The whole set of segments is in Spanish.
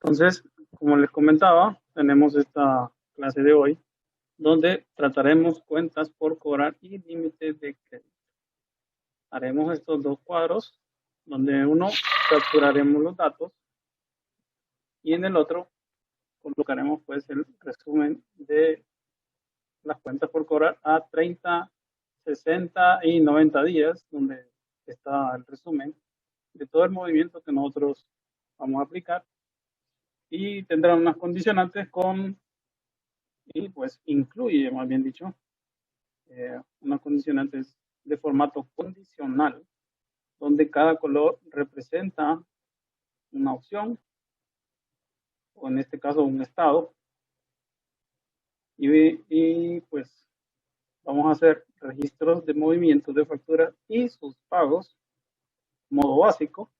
Entonces, como les comentaba, tenemos esta clase de hoy donde trataremos cuentas por cobrar y límites de crédito. Haremos estos dos cuadros donde uno capturaremos los datos y en el otro colocaremos pues el resumen de las cuentas por cobrar a 30, 60 y 90 días, donde está el resumen de todo el movimiento que nosotros vamos a aplicar, y tendrá unas condicionantes y pues incluye, más bien dicho, unas condicionantes de formato condicional, donde cada color representa una opción, o en este caso un estado, y pues vamos a hacer registros de movimientos de factura y sus pagos, modo básico,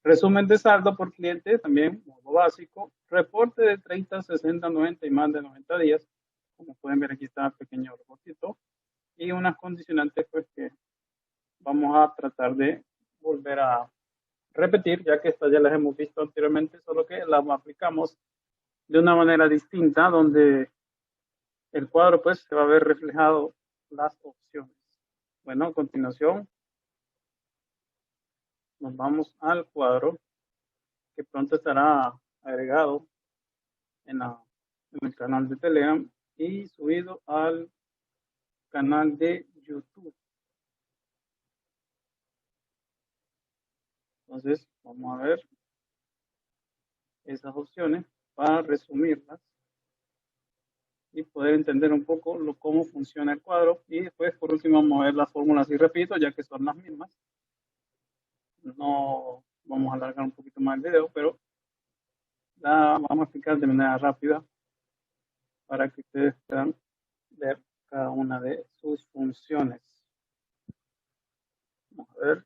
resumen de saldo por cliente, también modo básico, reporte de 30, 60, 90 y más de 90 días, como pueden ver aquí está el pequeño robotito, y unas condicionantes pues que vamos a tratar de volver a repetir, ya que estas ya las hemos visto anteriormente, solo que las aplicamos de una manera distinta, donde el cuadro pues se va a ver reflejado las opciones. Bueno, a continuación nos vamos al cuadro que pronto estará agregado en el canal de Telegram y subido al canal de YouTube. Entonces vamos a ver esas opciones para resumirlas y poder entender un poco cómo funciona el cuadro, y después por último vamos a ver las fórmulas y repito, ya que son las mismas. No vamos a alargar un poquito más el video, pero la vamos a explicar de manera rápida para que ustedes puedan ver cada una de sus funciones. Vamos a ver.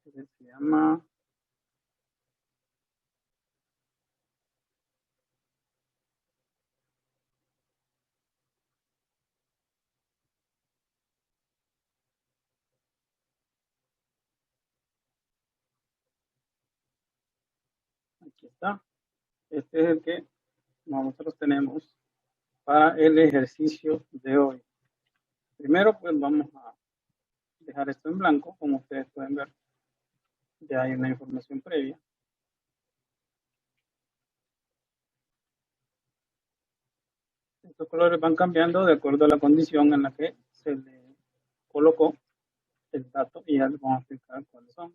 ¿Qué se llama? Aquí está. Este es el que nosotros tenemos para el ejercicio de hoy. Primero, pues vamos a dejar esto en blanco, como ustedes pueden ver. Ya hay una información previa. Estos colores van cambiando de acuerdo a la condición en la que se le colocó el dato, y ya les vamos a explicar cuáles son.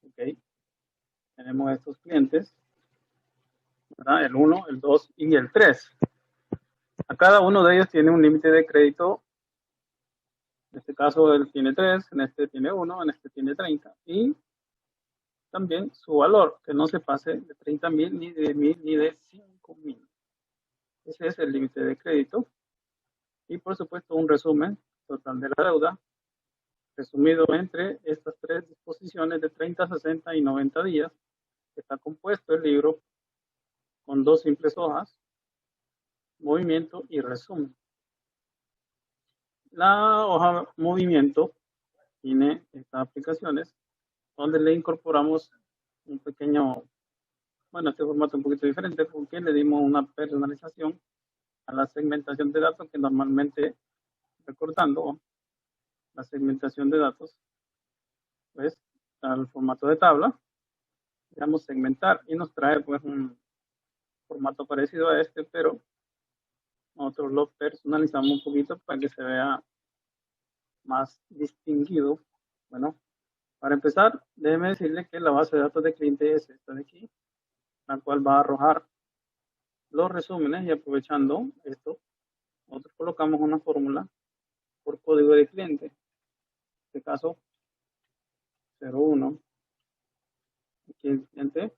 Ok. Tenemos estos clientes, ¿verdad? El 1, el 2 y el 3. A cada uno de ellos tiene un límite de crédito. En este caso él tiene 3, en este tiene 1, en este tiene 30. Y también su valor, que no se pase de 30,000, ni de 1,000, ni de 5,000. Ese es el límite de crédito. Y por supuesto un resumen total de la deuda, resumido entre estas tres disposiciones de 30, 60 y 90 días. Está compuesto el libro con dos simples hojas, movimiento y resumen. La hoja movimiento tiene estas aplicaciones donde le incorporamos un pequeño, este formato un poquito diferente porque le dimos una personalización a la segmentación de datos, que normalmente, recortando la segmentación de datos, pues al formato de tabla, le damos segmentar y nos trae pues un formato parecido a este, pero nosotros lo personalizamos un poquito para que se vea más distinguido. Bueno, para empezar, déjeme decirle que la base de datos de cliente es esta de aquí, la cual va a arrojar los resúmenes, y aprovechando esto, nosotros colocamos una fórmula por código de cliente. En este caso, 01. Aquí el cliente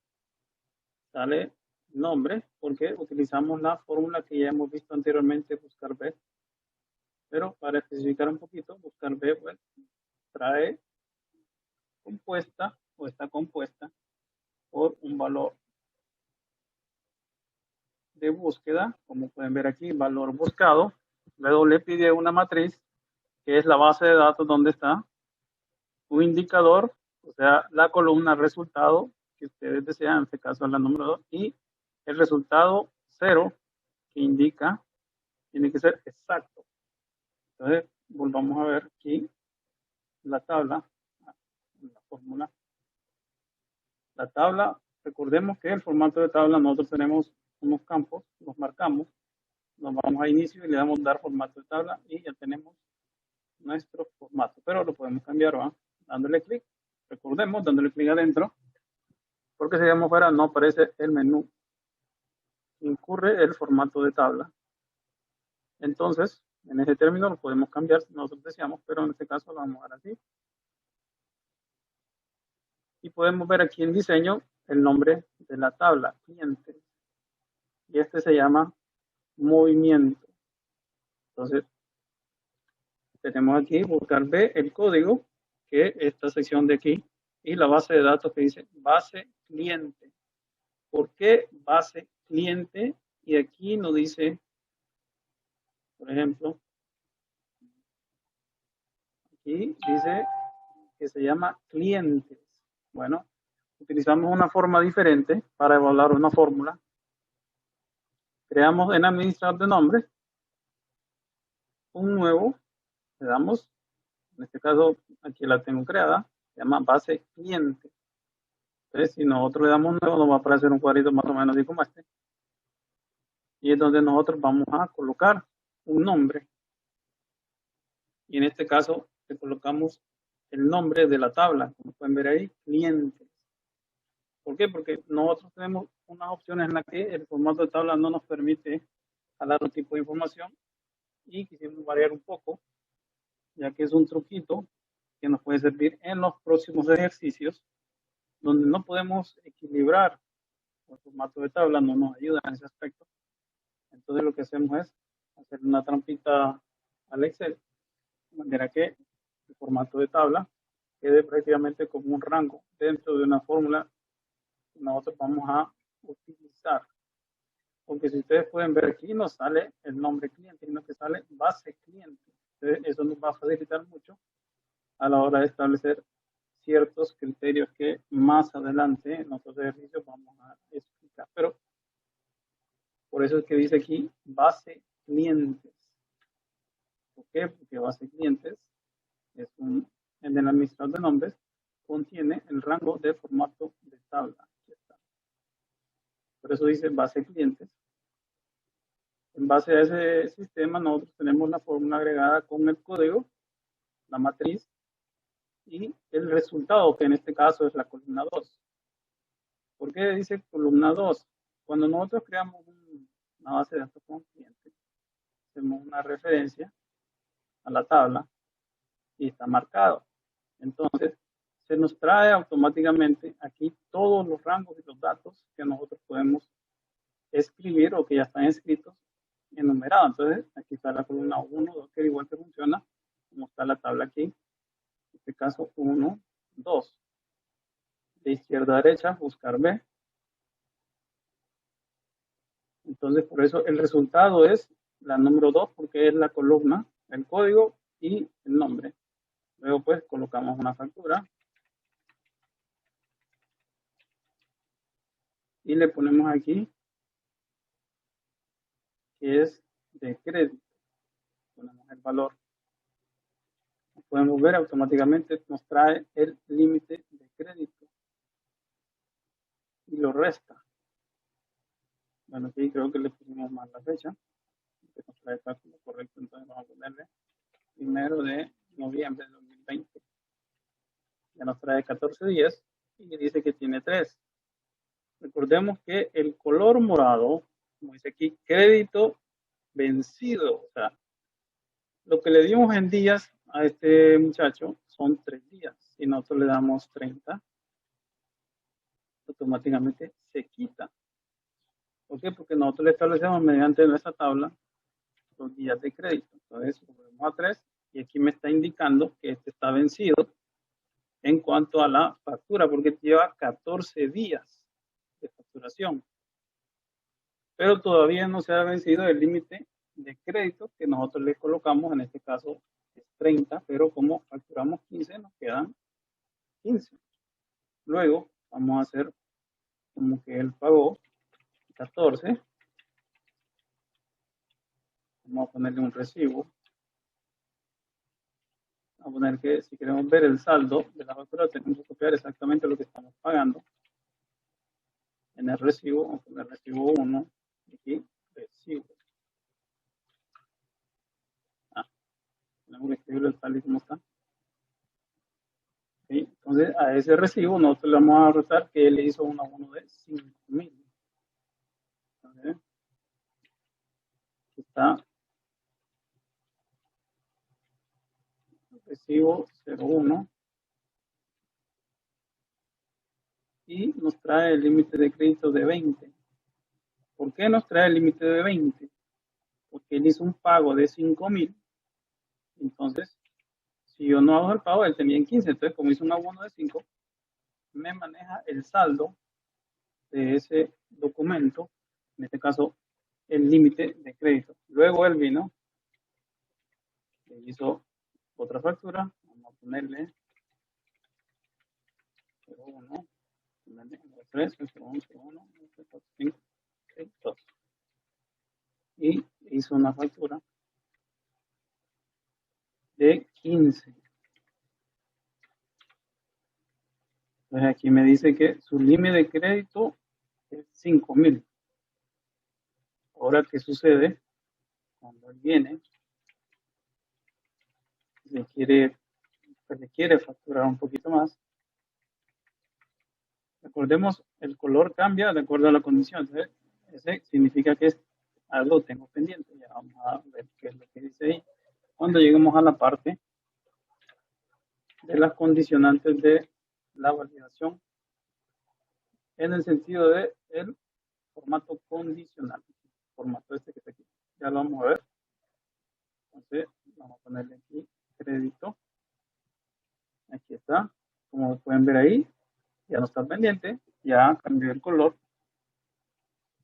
sale nombre, porque utilizamos la fórmula que ya hemos visto anteriormente, buscar B. Pero para especificar un poquito, buscar B pues, trae compuesta o está compuesta por un valor de búsqueda, como pueden ver aquí, valor buscado. Luego le pide una matriz, que es la base de datos donde está un indicador, o sea, la columna resultado que ustedes desean, en este caso la número 2, y el resultado 0 que indica, tiene que ser exacto. Entonces, volvamos a ver aquí la tabla, la fórmula. La tabla, recordemos que el formato de tabla, nosotros tenemos unos campos, los marcamos, nos vamos a inicio y le damos dar formato de tabla y ya tenemos nuestro formato, pero lo podemos cambiar, ¿va? Dándole clic, recordemos, dándole clic adentro, porque si vamos fuera no aparece el menú, incurre el formato de tabla. Entonces, en ese término lo podemos cambiar si nosotros deseamos, pero en este caso lo vamos a dar así. Y podemos ver aquí en diseño el nombre de la tabla, cliente. Y este se llama movimiento. Entonces, tenemos aquí buscar B, el código, que es esta sección de aquí, y la base de datos que dice base cliente. ¿Por qué base cliente? Y aquí nos dice, por ejemplo, aquí dice que se llama clientes. Bueno, utilizamos una forma diferente para evaluar una fórmula. Creamos en administrador de nombres un nuevo, le damos, en este caso aquí la tengo creada, se llama base cliente. Entonces, si nosotros le damos nuevo, nos va a aparecer un cuadrito más o menos así como este. Y es donde nosotros vamos a colocar un nombre. Y en este caso, le colocamos el nombre de la tabla, como pueden ver ahí, clientes. ¿Por qué? Porque nosotros tenemos unas opciones en las que el formato de tabla no nos permite jalar un tipo de información y quisimos variar un poco, ya que es un truquito que nos puede servir en los próximos ejercicios, donde no podemos equilibrar el formato de tabla, no nos ayuda en ese aspecto. Entonces lo que hacemos es hacer una trampita al Excel, de manera que el formato de tabla quede prácticamente como un rango dentro de una fórmula que nosotros vamos a utilizar. Porque si ustedes pueden ver aquí, no sale el nombre cliente, sino que sale base cliente. Entonces, eso nos va a facilitar mucho a la hora de establecer ciertos criterios que más adelante en otros ejercicios vamos a explicar. Pero por eso es que dice aquí base clientes. ¿Por qué? Porque base clientes es en el administrador de nombres contiene el rango de formato de tabla. Aquí está. Por eso dice base clientes. En base a ese sistema nosotros tenemos la fórmula agregada con el código, la matriz y el resultado, que en este caso es la columna 2. ¿Por qué dice columna 2? Cuando nosotros creamos una base de datos con clientes, hacemos una referencia a la tabla y está marcado. Entonces, se nos trae automáticamente aquí todos los rangos y los datos que nosotros podemos escribir o que ya están escritos enumerados. Entonces, aquí está la columna 1, 2, que igual que funciona, como está la tabla aquí. En este caso, 1, 2. De izquierda a derecha, buscar B. Entonces, por eso el resultado es la número 2, porque es la columna, el código y el nombre. Luego, pues, colocamos una factura. Y le ponemos aquí que es de crédito. Ponemos el valor. Podemos ver automáticamente nos trae el límite de crédito y lo resta. Bueno, aquí creo que le pusimos mal la fecha. Que nos trae el cálculo correcto, entonces vamos a ponerle 1 de noviembre de 2020. Ya nos trae 14 días y dice que tiene 3. Recordemos que el color morado, como dice aquí, crédito vencido, o sea, lo que le dimos en días a este muchacho son 3 días. Si nosotros le damos 30, automáticamente se quita. ¿Por qué? Porque nosotros le establecemos mediante nuestra tabla los días de crédito. Entonces, volvemos a 3 y aquí me está indicando que este está vencido en cuanto a la factura, porque lleva 14 días de facturación. Pero todavía no se ha vencido el límite de crédito que nosotros le colocamos, en este caso es 30, pero como facturamos 15, nos quedan 15. Luego vamos a hacer como que él pagó 14. Vamos a ponerle un recibo. Vamos a poner que si queremos ver el saldo de la factura, tenemos que copiar exactamente lo que estamos pagando. En el recibo, vamos a poner recibo 1. Aquí, recibo. Tenemos que escribirlo tal y como está. ¿Sí? Entonces, a ese recibo nosotros le vamos a rotar que él hizo un abono de 5,000. Entonces, aquí está recibo 01 y nos trae el límite de crédito de 20. ¿Por qué nos trae el límite de 20? Porque él hizo un pago de 5,000. Entonces, si yo no hago el pago, él tenía en 15. Entonces, como hizo un abono de 5, me maneja el saldo de ese documento, en este caso, el límite de crédito. Luego él vino, le hizo otra factura, vamos a ponerle 01, 3, 01, 01, 4, 5, 6, 2. Y hizo una factura de 15. Entonces aquí me dice que su límite de crédito es 5,000. Ahora, ¿qué sucede? Cuando él viene, le quiere facturar un poquito más. Recordemos, el color cambia de acuerdo a la condición. Entonces, ese significa que es algo tengo pendiente. Ya vamos a ver qué es lo que dice ahí. Cuando lleguemos a la parte de las condicionantes de la validación, en el sentido de el formato condicional, formato este que está aquí. Ya lo vamos a ver. Entonces, vamos a ponerle aquí crédito. Aquí está. Como pueden ver ahí, ya no está pendiente, ya cambió el color.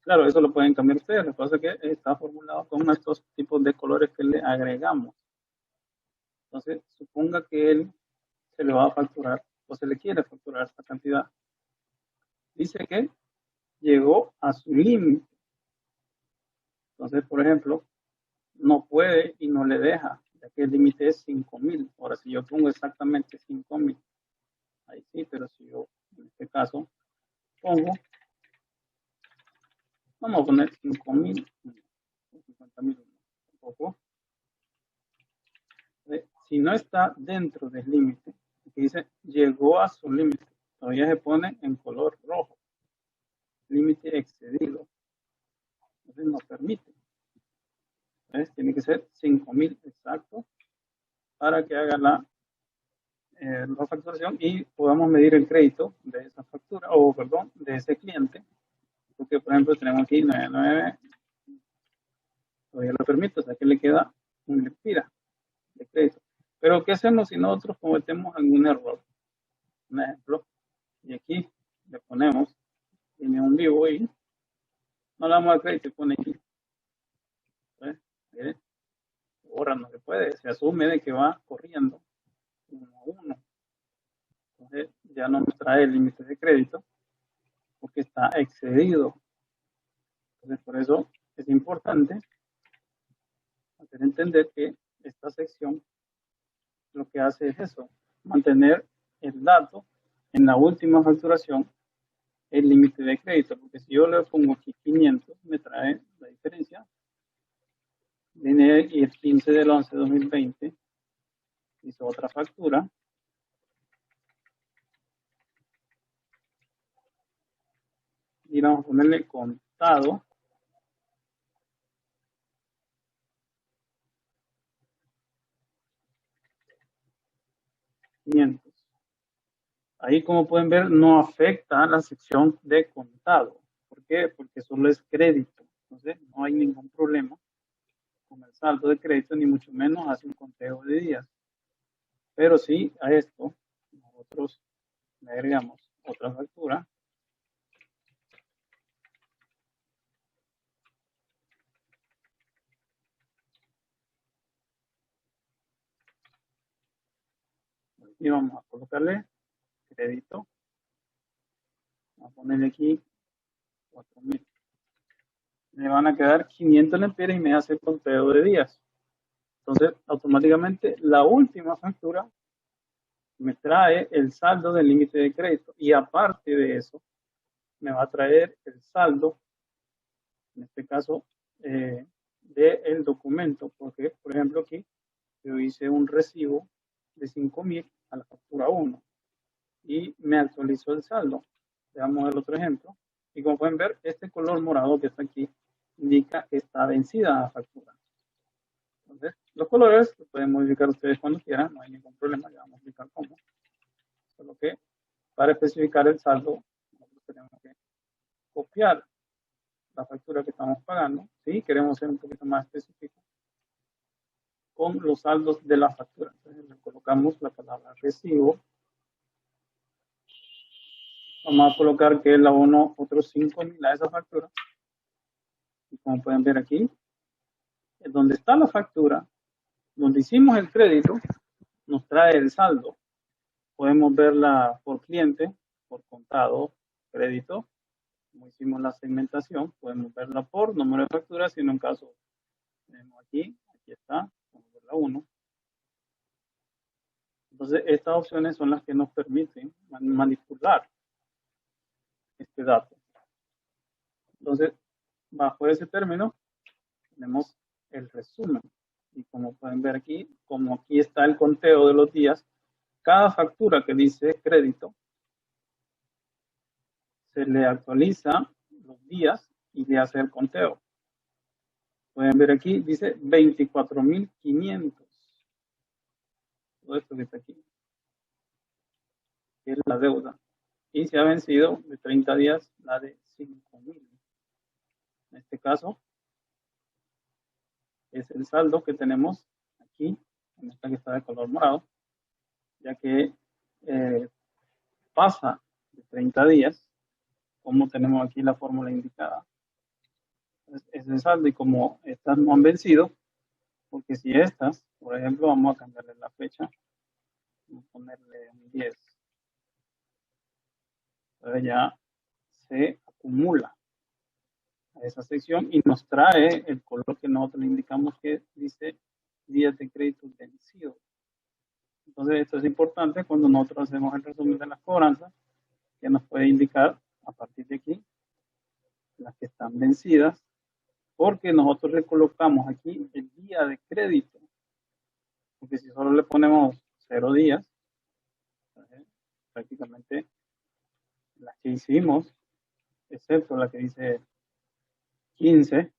Claro, eso lo pueden cambiar ustedes. Lo que pasa es que está formulado con estos tipos de colores que le agregamos. Entonces, suponga que él se le va a facturar o se le quiere facturar esta cantidad. Dice que llegó a su límite. Entonces, por ejemplo, no puede y no le deja, ya que el límite es 5,000. Ahora, si yo pongo exactamente 5,000, ahí sí, pero si yo, en este caso, pongo, vamos a poner 5,000, 50,000, tampoco. Si no está dentro del límite, aquí dice llegó a su límite, todavía se pone en color rojo, límite excedido, entonces no permite. Entonces tiene que ser 5,000 exacto para que haga la facturación y podamos medir el crédito de esa factura, o perdón, de ese cliente, porque por ejemplo tenemos aquí 99, todavía lo permite, o sea que le queda un expira de crédito. Pero ¿qué hacemos si nosotros cometemos algún error? Un ejemplo, y aquí le ponemos, tiene un vivo y no le damos al crédito y pone aquí. Ahora no se puede, se asume de que va corriendo uno a uno. Entonces ya no nos trae el límite de crédito porque está excedido. Entonces por eso es importante hacer entender que esta sección lo que hace es eso, mantener el dato en la última facturación, el límite de crédito, porque si yo le pongo aquí 500, me trae la diferencia. Viene y el 15 del 11 de 2020 hizo otra factura. Y vamos a ponerle contado. Ahí, como pueden ver, no afecta a la sección de contado. ¿Por qué? Porque solo es crédito. Entonces, no hay ningún problema con el saldo de crédito, ni mucho menos hace un conteo de días. Pero sí, a esto, nosotros le agregamos otra factura. Y vamos a colocarle crédito. Vamos a ponerle aquí 4.000. Me van a quedar 500 lempiras y me hace el conteo de días. Entonces, automáticamente la última factura me trae el saldo del límite de crédito. Y aparte de eso, me va a traer el saldo, en este caso, del documento. Porque, por ejemplo, aquí yo hice un recibo de 5.000 a la factura 1 y me actualizó el saldo. Veamos el otro ejemplo. Y como pueden ver, este color morado que está aquí indica que está vencida la factura. Entonces, los colores los pueden modificar ustedes cuando quieran, no hay ningún problema, ya vamos a explicar cómo. Solo que para especificar el saldo, nosotros tenemos que copiar la factura que estamos pagando. Si queremos ser un poquito más específicos con los saldos de la factura. Entonces, le colocamos la palabra recibo. Vamos a colocar que él abonó otros 5.000 a esa factura. Y como pueden ver aquí, es donde está la factura, donde hicimos el crédito, nos trae el saldo. Podemos verla por cliente, por contado, crédito. Como hicimos la segmentación, podemos verla por número de facturas. Si en un caso tenemos aquí está, vamos a ver la 1. Entonces, estas opciones son las que nos permiten manipular este dato. Entonces, bajo ese término, tenemos el resumen. Y como pueden ver aquí, como aquí está el conteo de los días, cada factura que dice crédito, se le actualiza los días y le hace el conteo. Pueden ver aquí, dice 24.500. Todo esto que está aquí, que es la deuda. Y se ha vencido de 30 días la de 5.000. En este caso, es el saldo que tenemos aquí, en esta que está de color morado, ya que pasa de 30 días, como tenemos aquí la fórmula indicada. Entonces, es el saldo y como estas no han vencido, porque si estas, por ejemplo, vamos a cambiarle la fecha, vamos a ponerle un 10. Entonces ya se acumula a esa sección y nos trae el color que nosotros le indicamos que dice días de crédito vencidos. Entonces esto es importante cuando nosotros hacemos el resumen de las cobranzas, que nos puede indicar a partir de aquí las que están vencidas, porque nosotros le colocamos aquí el día de crédito, porque si solo le ponemos 0 días, prácticamente las que hicimos, excepto la que dice 15,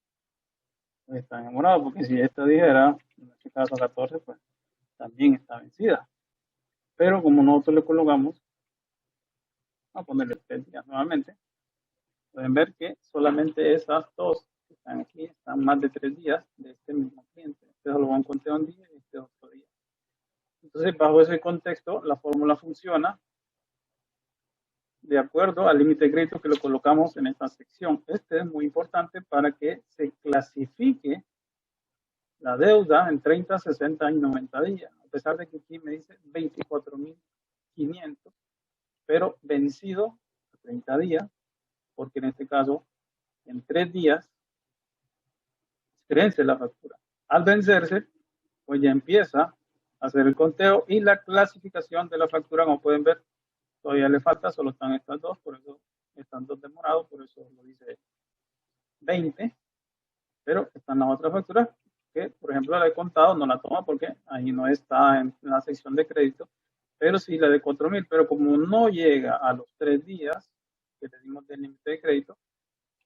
pues está en morado, porque si esta dijera, en este caso 14, pues también está vencida. Pero como nosotros le colocamos, vamos a ponerle 3 días nuevamente, pueden ver que solamente esas dos que están aquí están más de 3 días de este mismo cliente. Este solo va a contar un día y este otro día. Entonces, bajo ese contexto, la fórmula funciona de acuerdo al límite de crédito que lo colocamos en esta sección. Este es muy importante para que se clasifique la deuda en 30, 60 y 90 días. A pesar de que aquí me dice 24.500, pero vencido a 30 días, porque en este caso, en 3 días, vence la factura. Al vencerse, pues ya empieza a hacer el conteo y la clasificación de la factura. Como pueden ver, todavía le falta, solo están estas dos, por eso están dos demorados, por eso lo dice 20, pero están las otras facturas que, por ejemplo, la de contado no la toma porque ahí no está en la sección de crédito, pero sí la de 4.000, pero como no llega a los 3 días que le dimos del límite de crédito,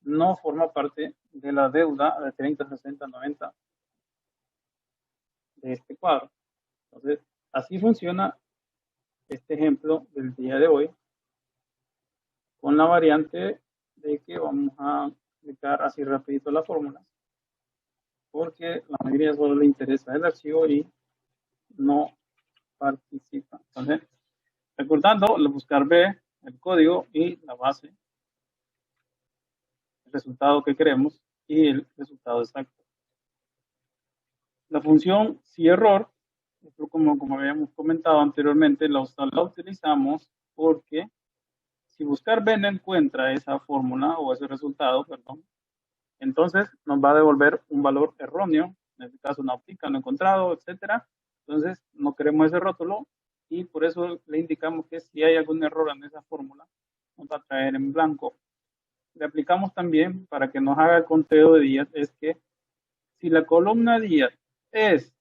no forma parte de la deuda de 30, 60, 90 de este cuadro. Entonces, así funciona este ejemplo del día de hoy, con la variante de que vamos a explicar así rapidito las fórmulas, porque la mayoría solo le interesa el archivo y no participa. Entonces, recordando, buscar B, el código y la base, el resultado que queremos y el resultado exacto. La función si error, como habíamos comentado anteriormente, la utilizamos porque si buscar B no encuentra esa fórmula o ese resultado, perdón, entonces nos va a devolver un valor erróneo, en este caso una óptica no encontrado, etcétera. Entonces no queremos ese rótulo y por eso le indicamos que si hay algún error en esa fórmula, nos va a traer en blanco. Le aplicamos también para que nos haga el conteo de días, es que si la columna días es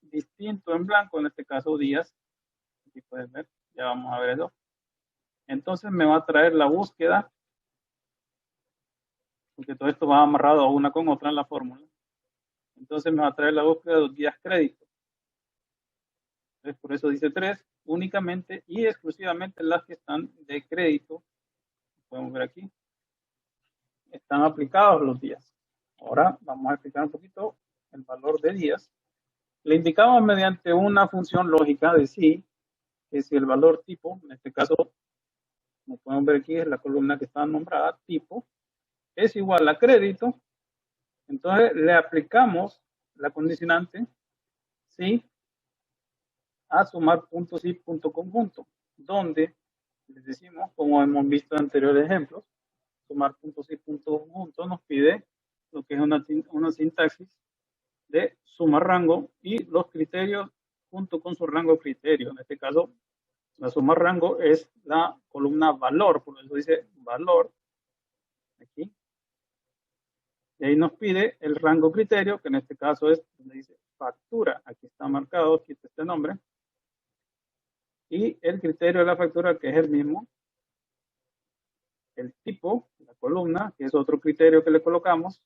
distinto en blanco, en este caso días, aquí pueden ver, ya vamos a ver eso, entonces me va a traer la búsqueda, porque todo esto va amarrado a una con otra en la fórmula, entonces me va a traer la búsqueda de los días créditos. Entonces, por eso dice 3, únicamente y exclusivamente las que están de crédito, podemos ver aquí, están aplicados los días. Ahora vamos a explicar un poquito el valor de días. Le indicamos mediante una función lógica de sí, que si el valor tipo, en este caso, como podemos ver aquí, es la columna que está nombrada, tipo, es igual a crédito, entonces le aplicamos la condicionante sí a sumar puntos y punto conjunto, donde les decimos, como hemos visto en anteriores ejemplos, sumar puntos y puntos conjuntos nos pide lo que es una sintaxis de suma rango y los criterios junto con su rango criterio. En este caso, la suma rango es la columna valor, por eso dice valor, aquí. Y ahí nos pide el rango criterio, que en este caso es donde dice factura. Aquí está marcado, aquí está este nombre. Y el criterio de la factura, que es el mismo. El tipo, la columna, que es otro criterio que le colocamos,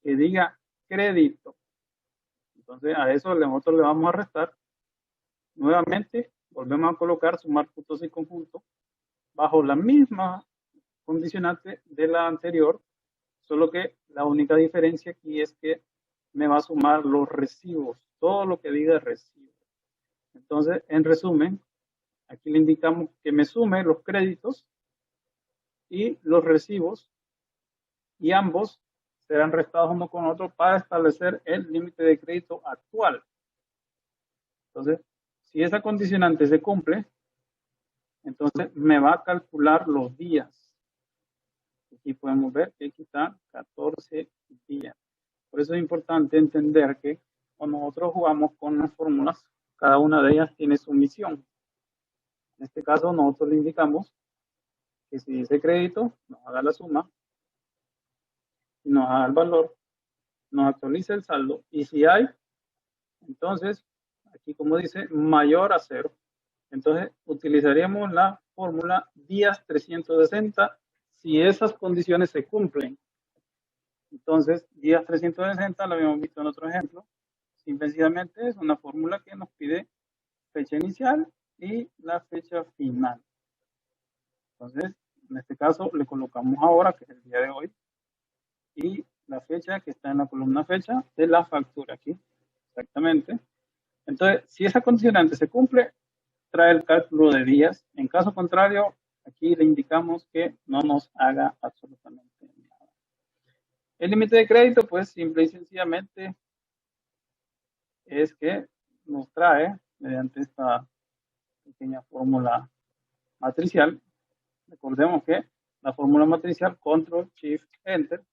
que diga crédito. Entonces a eso nosotros le vamos a restar. Nuevamente, volvemos a colocar sumar puntos y conjunto bajo la misma condicionante de la anterior, solo que la única diferencia aquí es que me va a sumar los recibos, todo lo que diga recibo. Entonces, en resumen, aquí le indicamos que me sume los créditos y los recibos y ambos serán restados uno con otro para establecer el límite de crédito actual. Entonces, si esa condicionante se cumple, entonces me va a calcular los días. Aquí podemos ver que aquí están 14 días. Por eso es importante entender que cuando nosotros jugamos con las fórmulas, cada una de ellas tiene su misión. En este caso, nosotros le indicamos que si dice crédito, nos haga la suma, y nos haga el valor, nos actualiza el saldo, y si hay, entonces, aquí como dice, mayor a 0, entonces utilizaríamos la fórmula días 360 si esas condiciones se cumplen. Entonces, días 360 lo habíamos visto en otro ejemplo. Simplemente es una fórmula que nos pide fecha inicial y la fecha final. Entonces, en este caso le colocamos ahora, que es el día de hoy, y la fecha que está en la columna fecha de la factura aquí. Exactamente. Entonces, si esa condicionante se cumple, trae el cálculo de días. En caso contrario, aquí le indicamos que no nos haga absolutamente nada. El límite de crédito, pues simple y sencillamente es que nos trae, mediante esta pequeña fórmula matricial, recordemos que la fórmula matricial, Control, Shift, Enter,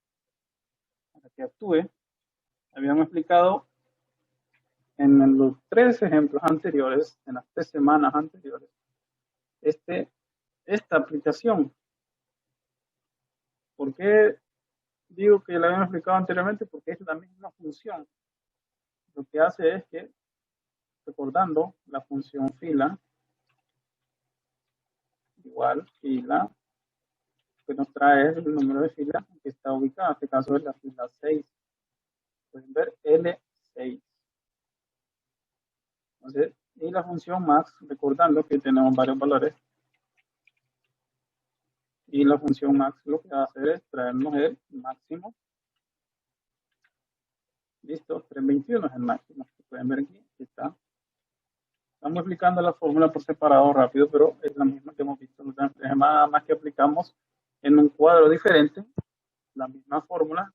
para que actúe, habíamos explicado en los 3 ejemplos anteriores, en las 3 semanas anteriores, esta aplicación. ¿Por qué digo que la habíamos explicado anteriormente? Porque es la misma función. Lo que hace es que, recordando la función fila, igual fila, que nos trae el número de fila que está ubicada, en este caso es la fila 6. Pueden ver L6. Entonces, y la función max, recordando que tenemos varios valores, y la función max lo que va a hacer es traernos el máximo. Listo, 321 es el máximo. Pueden ver aquí, aquí está. Estamos explicando la fórmula por separado rápido, pero es la misma que hemos visto en las nada más que aplicamos en un cuadro diferente, la misma fórmula,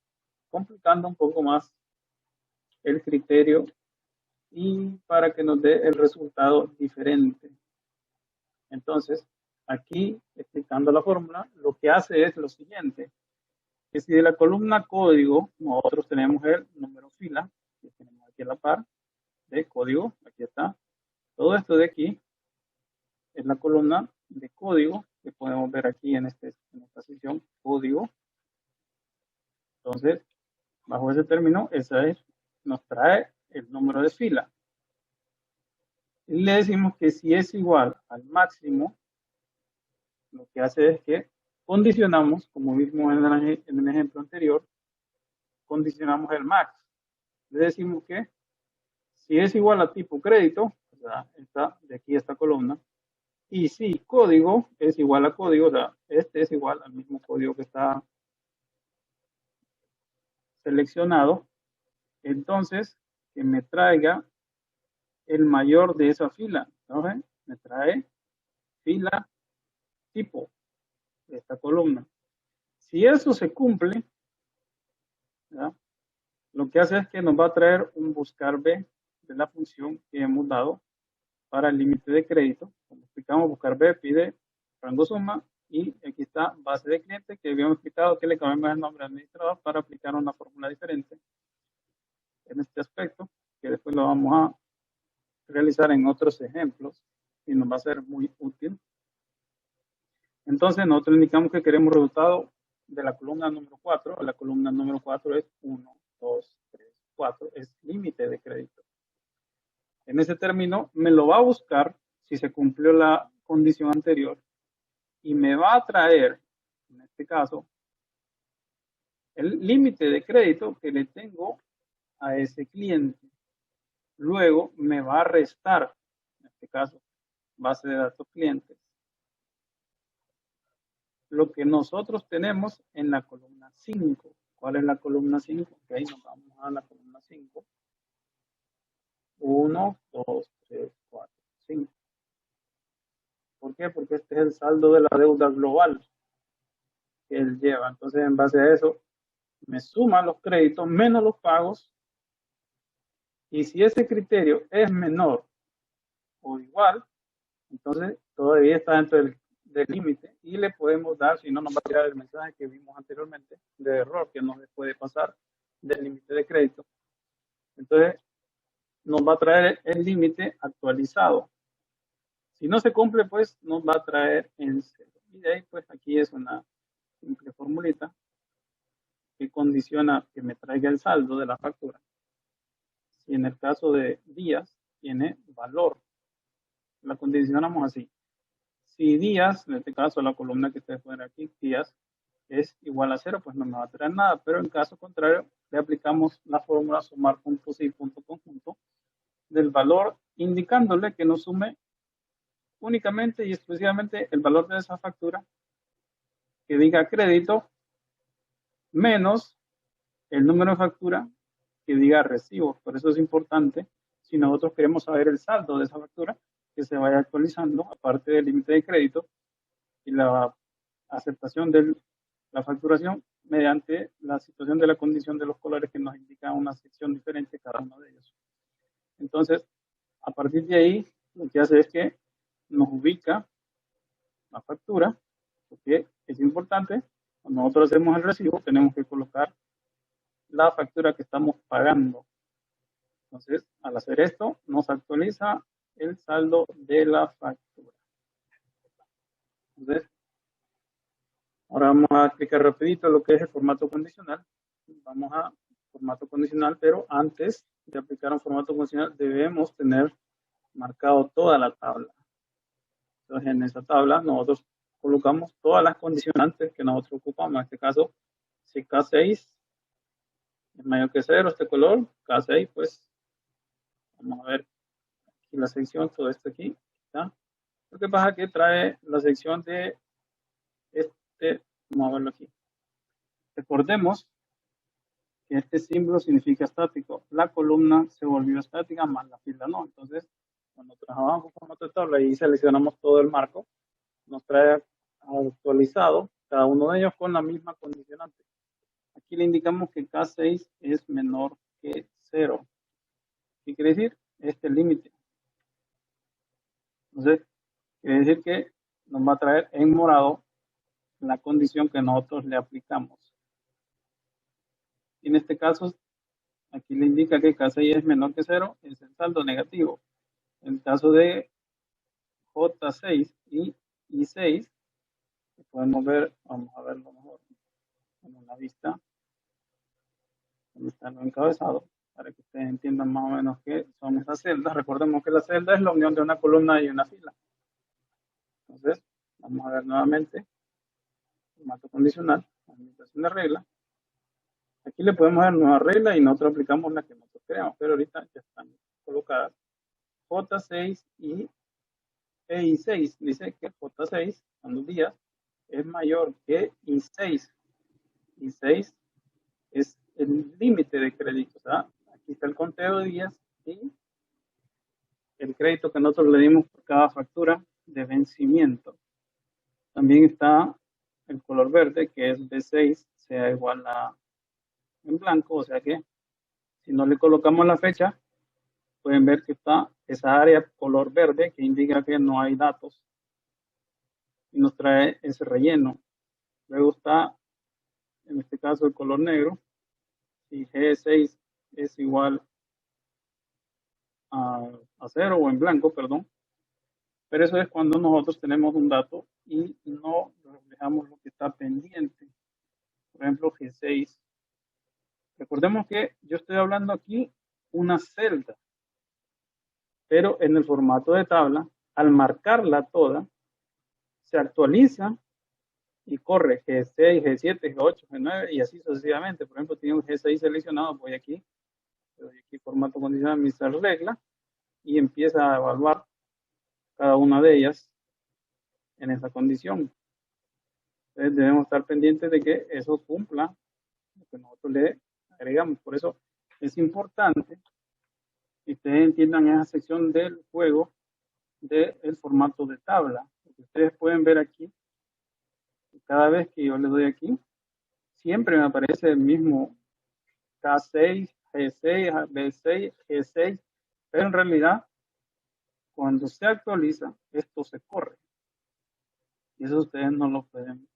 complicando un poco más el criterio y para que nos dé el resultado diferente. Entonces, aquí, explicando la fórmula, lo que hace es lo siguiente, que si de la columna código, nosotros tenemos el número fila, que tenemos aquí a la par, de código, aquí está. Todo esto de aquí es la columna de código que podemos ver aquí en esta sección, código. Entonces, bajo ese término, nos trae el número de fila. Y le decimos que si es igual al máximo, lo que hace es que condicionamos, como vimos en el ejemplo anterior, condicionamos el max. Le decimos que si es igual a tipo crédito, o sea, de aquí esta columna, y si código es igual a código, o sea, este es igual al mismo código que está seleccionado, entonces que me traiga el mayor de esa fila. Entonces, me trae fila tipo de esta columna. Si eso se cumple, ¿ya? Lo que hace es que nos va a traer un buscar B de la función que hemos dado para el límite de crédito. Como explicamos, buscar B pide rango suma y aquí está base de cliente, que habíamos explicado que le cambiamos el nombre al administrador para aplicar una fórmula diferente en este aspecto, que después lo vamos a realizar en otros ejemplos y nos va a ser muy útil. Entonces nosotros indicamos que queremos resultado de la columna número 4. La columna número 4 es 1, 2, 3, 4. Es límite de crédito. En ese término me lo va a buscar si se cumplió la condición anterior y me va a traer, en este caso, el límite de crédito que le tengo a ese cliente. Luego me va a restar, en este caso, base de datos clientes, lo que nosotros tenemos en la columna 5. ¿Cuál es la columna 5? Ok, nos vamos a la columna 5. 1, 2, 3, 4, 5. ¿Por qué? Porque este es el saldo de la deuda global que él lleva. Entonces, en base a eso, me suman los créditos menos los pagos. Y si ese criterio es menor o igual, entonces todavía está dentro del límite y le podemos dar, si no nos va a tirar el mensaje que vimos anteriormente de error que no se puede pasar del límite de crédito. Entonces nos va a traer el límite actualizado. Si no se cumple, pues nos va a traer en cero. Y de ahí, pues aquí es una simple formulita que condiciona que me traiga el saldo de la factura. Si en el caso de días tiene valor, la condicionamos así. Si días, en este caso la columna que ustedes pueden ver aquí, días, es igual a 0, pues no me va a traer nada. Pero en caso contrario, le aplicamos la fórmula sumar puntos y punto conjunto del valor, indicándole que nos sume únicamente y exclusivamente el valor de esa factura que diga crédito menos el número de factura que diga recibo. Por eso es importante, si nosotros queremos saber el saldo de esa factura, que se vaya actualizando, aparte del límite de crédito y la aceptación de la facturación mediante la situación de la condición de los colores que nos indica una sección diferente cada uno de ellos. Entonces, a partir de ahí, lo que hace es que nos ubica la factura, porque es importante, cuando nosotros hacemos el recibo, tenemos que colocar la factura que estamos pagando. Entonces, al hacer esto, nos actualiza el saldo de la factura. Entonces, ahora vamos a explicar rapidito lo que es el formato condicional. Vamos a formato condicional, pero antes de aplicar un formato condicional debemos tener marcado toda la tabla. Entonces, en esa tabla nosotros colocamos todas las condicionantes que nosotros ocupamos. En este caso, si K6 es mayor que 0, este color, K6, pues vamos a ver aquí la sección, todo esto aquí, ¿está? Lo que pasa es que trae la sección de vamos a verlo aquí. Recordemos que este símbolo significa estático. La columna se volvió estática, más la fila no. Entonces, cuando trabajamos con formato de tabla y seleccionamos todo el marco, nos trae actualizado cada uno de ellos con la misma condicionante. Aquí le indicamos que K6 es menor que 0. ¿Qué quiere decir? Este límite. Entonces, Quiere decir que nos va a traer en morado la condición que nosotros le aplicamos. Y en este caso, aquí le indica que K6 es menor que 0, es el saldo negativo. En el caso de J6 y I6, podemos ver, vamos a verlo mejor en una vista, donde está lo encabezado, para que ustedes entiendan más o menos qué son esas celdas. Recordemos que la celda es la unión de una columna y una fila. Entonces, vamos a ver nuevamente formato condicional, administración de regla. Aquí le podemos dar nueva regla y nosotros aplicamos la que nosotros creamos, pero ahorita ya están colocadas J6 y I6. Dice que J6 son los días, es mayor que I6. I6 es el límite de crédito. O sea, aquí está el conteo de días y el crédito que nosotros le dimos por cada factura de vencimiento. También está el color verde, que es B6, sea igual a en blanco, o sea que si no le colocamos la fecha, pueden ver que está esa área color verde que indica que no hay datos y nos trae ese relleno. Luego está, en este caso, el color negro. Si G6 es igual a 0 o en blanco, perdón. Pero eso es cuando nosotros tenemos un dato y no reflejamos lo que está pendiente. Por ejemplo, G6. Recordemos que yo estoy hablando aquí una celda, pero en el formato de tabla, al marcarla toda, se actualiza y corre G6, G7, G8, G9 y así sucesivamente. Por ejemplo, tiene un G6 seleccionado, voy aquí, le doy aquí formato condicional, administrar regla y empieza a evaluar cada una de ellas en esa condición. Entonces debemos estar pendientes de que eso cumpla lo que nosotros le agregamos. Por eso es importante que ustedes entiendan esa sección del juego del formato de tabla. Porque ustedes pueden ver aquí, cada vez que yo le doy aquí, siempre me aparece el mismo K6, G6, B6, G6, pero en realidad cuando se actualiza, esto se corre. Y eso ustedes no lo pueden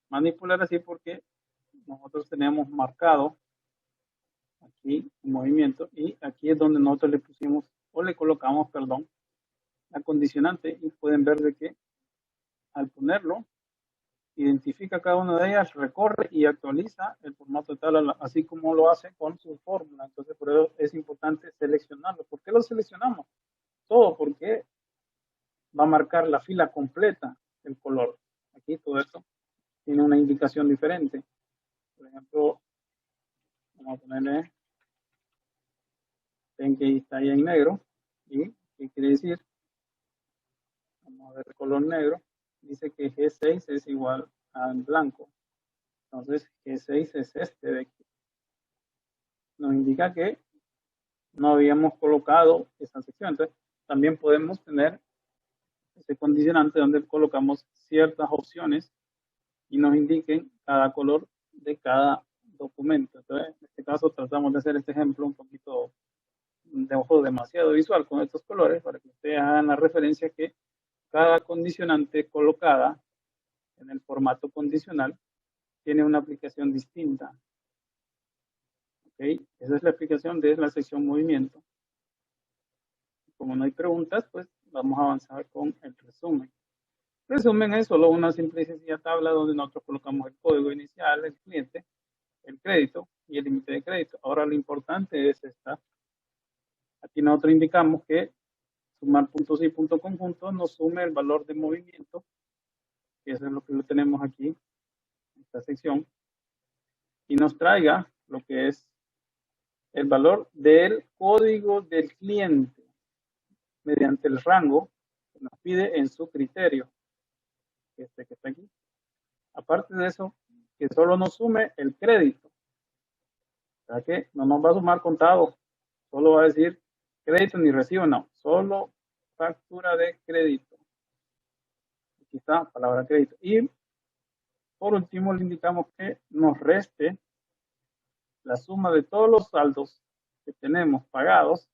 manipular así porque nosotros tenemos marcado aquí un movimiento y aquí es donde nosotros le pusimos o le colocamos, perdón, la condicionante y pueden ver de que al ponerlo identifica cada una de ellas, recorre y actualiza el formato de tabla, así como lo hace con su fórmula. Entonces, por eso es importante seleccionarlo. ¿Por qué lo seleccionamos? Todo porque va a marcar la fila completa el color. Aquí todo esto tiene una indicación diferente. Por ejemplo, vamos a ponerle, ven que está ahí en negro. ¿Y qué quiere decir? Vamos a ver el color negro. Dice que G6 es igual a blanco. Entonces, G6 es este de aquí. Nos indica que no habíamos colocado esa sección. Entonces, también podemos tener ese condicionante donde colocamos ciertas opciones y nos indiquen cada color de cada documento. Entonces, en este caso tratamos de hacer este ejemplo un poquito de ojo demasiado visual con estos colores para que ustedes hagan la referencia que cada condicionante colocada en el formato condicional tiene una aplicación distinta. ¿Okay? Esa es la aplicación de la sección movimiento. Como no hay preguntas, pues vamos a avanzar con el resumen. El resumen es solo una simple y sencilla tabla donde nosotros colocamos el código inicial, el cliente, el crédito y el límite de crédito. Ahora lo importante es esta. Aquí nosotros indicamos que sumar puntos y punto conjunto nos sume el valor de movimiento, que eso es lo que lo tenemos aquí en esta sección, y nos traiga lo que es el valor del código del cliente mediante el rango que nos pide en su criterio, este que está aquí. Aparte de eso, que solo nos sume el crédito. O sea que no nos va a sumar contado, solo va a decir crédito ni recibo, no, solo factura de crédito. Aquí está, palabra crédito. Y por último le indicamos que nos reste la suma de todos los saldos que tenemos pagados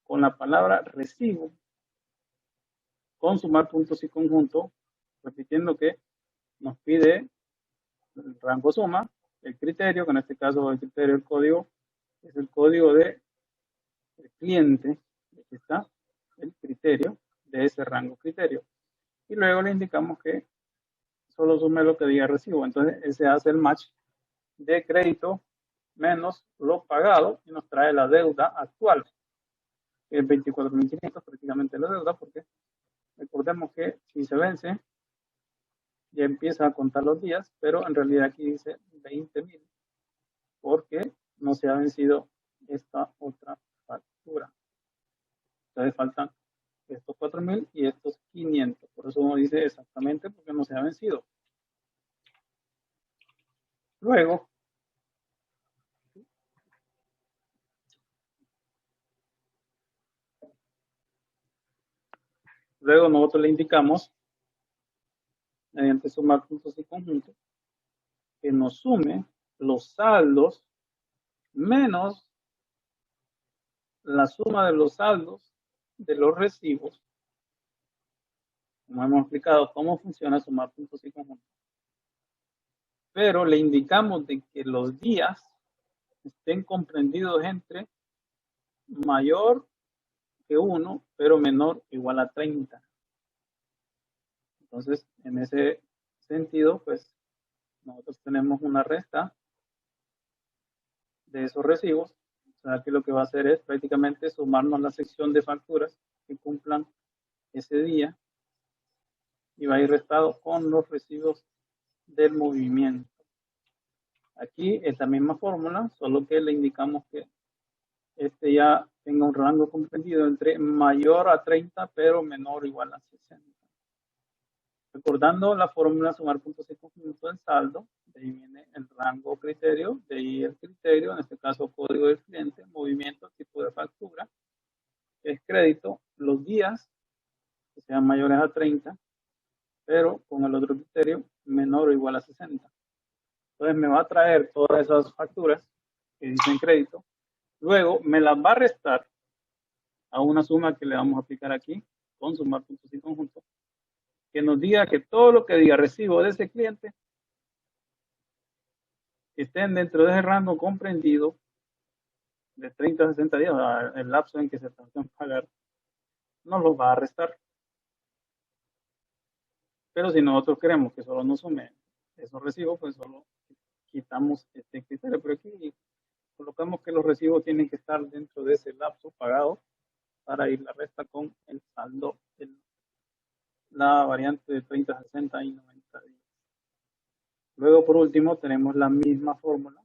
con la palabra recibo con sumar puntos y conjunto, repitiendo que nos pide el rango suma, el criterio, que en este caso el criterio del código es el código de el cliente, aquí está el criterio de ese rango criterio. Y luego le indicamos que solo sume lo que diga recibo. Entonces ese hace el match de crédito menos lo pagado y nos trae la deuda actual, que es 24.500, prácticamente la deuda, porque recordemos que si se vence ya empieza a contar los días, pero en realidad aquí dice 20.000 porque no se ha vencido esta otra factura. Entonces faltan estos 4.000 y estos 500. Por eso uno dice exactamente porque no se ha vencido. Luego nosotros le indicamos, mediante sumar puntos y conjuntos, que nos sume los saldos menos la suma de los saldos de los recibos. Como hemos explicado cómo funciona sumar puntos y conjuntos. Pero le indicamos de que los días estén comprendidos entre mayor que 1, pero menor o igual a 30. Entonces, en ese sentido, pues nosotros tenemos una resta de esos recibos. O sea, que lo que va a hacer es prácticamente sumarnos la sección de facturas que cumplan ese día y va a ir restado con los recibos del movimiento. Aquí es la misma fórmula, solo que le indicamos que este ya tenga un rango comprendido entre mayor a 30, pero menor o igual a 60. Recordando la fórmula sumar puntos y conjunto del saldo, de ahí viene el rango criterio, de ahí el criterio, en este caso código del cliente, movimiento, tipo de factura, es crédito, los días que sean mayores a 30, pero con el otro criterio menor o igual a 60. Entonces me va a traer todas esas facturas que dicen crédito, luego me las va a restar a una suma que le vamos a aplicar aquí, con sumar puntos y conjunto, que nos diga que todo lo que diga recibo de ese cliente que estén dentro de ese rango comprendido de 30 a 60 días, el lapso en que se tardan en pagar, nos los va a restar. Pero si nosotros queremos que solo nos sume esos recibos, pues solo quitamos este criterio. Pero aquí colocamos que los recibos tienen que estar dentro de ese lapso pagado para ir la resta con el saldo de la variante de 30, 60 y 90 días. Luego, por último, tenemos la misma fórmula,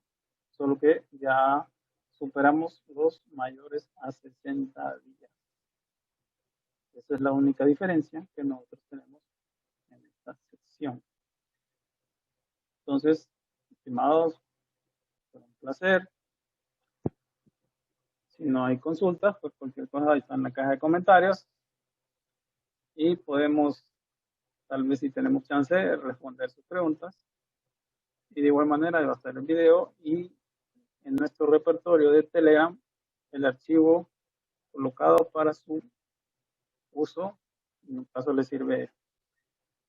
solo que ya superamos los mayores a 60 días. Esa es la única diferencia que nosotros tenemos en esta sección. Entonces, estimados, fue un placer. Si no hay consultas, pues cualquier cosa ahí está en la caja de comentarios y podemos, tal vez si tenemos chance, responder sus preguntas. Y de igual manera va a estar el video y en nuestro repertorio de Telegram el archivo colocado para su uso. En un caso le sirve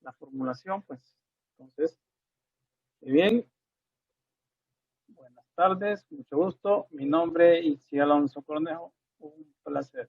la formulación, pues entonces, muy bien. Buenas tardes, mucho gusto. Mi nombre es Itziel Alonso Cornejo. Un placer.